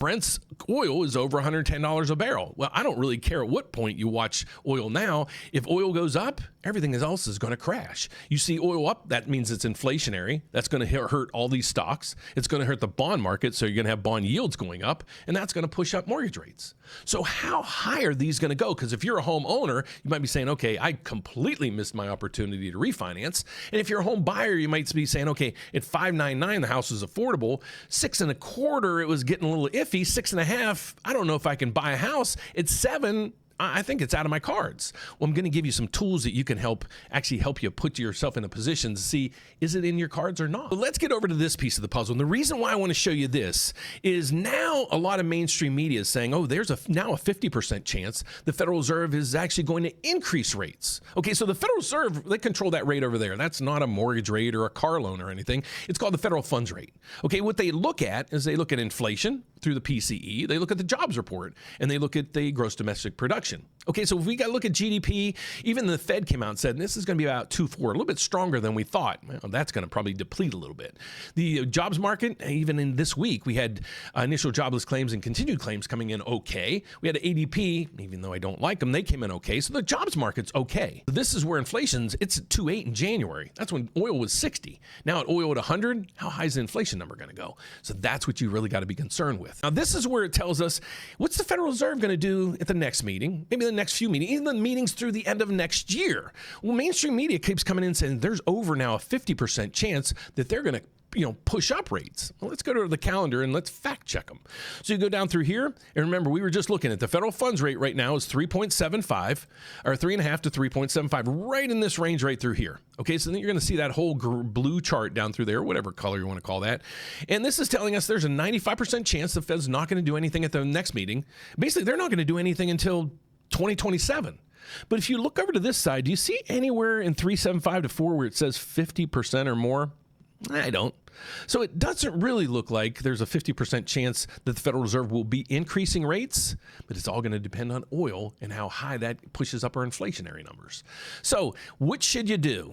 Brent's oil is over $110 a barrel. Well, I don't really care at what point you watch oil now. If oil goes up, everything else is going to crash. You see oil up, that means it's inflationary. That's going to hurt all these stocks. It's going to hurt the bond market, so you're going to have bond yields going up, and that's going to push up mortgage rates. So how high are these going to go? Because if you're a homeowner, you might be saying, okay, I completely missed my opportunity to refinance. And if you're a home buyer, you might be saying, okay, at $599, the house is affordable. 6.25, it was getting a little iffy. 6.5, I don't know if I can buy a house. At 7, I think it's out of my cards. Well, I'm going to give you some tools that you can help you put yourself in a position to see, is it in your cards or not? But let's get over to this piece of the puzzle. And the reason why I want to show you this is now a lot of mainstream media is saying, oh, there's now a 50% chance the Federal Reserve is actually going to increase rates. Okay, so the Federal Reserve, they control that rate over there. That's not a mortgage rate or a car loan or anything. It's called the federal funds rate. Okay, what they look at is they look at inflation through the PCE, they look at the jobs report, and they look at the gross domestic production. Okay, so if we got to look at GDP, even the Fed came out and said this is going to be about 2.4, a little bit stronger than we thought. Well, that's going to probably deplete a little bit. The jobs market, even in this week, we had initial jobless claims and continued claims coming in okay. We had ADP, even though I don't like them, they came in okay. So the jobs market's okay. This is where inflation's, it's at 2.8 in January. That's when oil was 60. Now at oil at 100, how high is the inflation number going to go? So that's what you really got to be concerned with. Now this is where it tells us, what's the Federal Reserve going to do at the next meeting? Maybe the next few meetings, even the meetings through the end of next year. Well, mainstream media keeps coming in saying there's over now a 50% chance that they're going to push up rates. Well, let's go to the calendar and let's fact check them. So you go down through here, and remember, we were just looking at the federal funds rate right now is 3.75 or 3.5 to 3.75, right in this range right through here. Okay, so then you're going to see that whole blue chart down through there, whatever color you want to call that. And this is telling us there's a 95% chance the Fed's not going to do anything at the next meeting. Basically, they're not going to do anything until 2027. But if you look over to this side, do you see anywhere in 3.75 to 4 where it says 50% or more? I don't. So it doesn't really look like there's a 50% chance that the Federal Reserve will be increasing rates, but it's all going to depend on oil and how high that pushes up our inflationary numbers. So what should you do?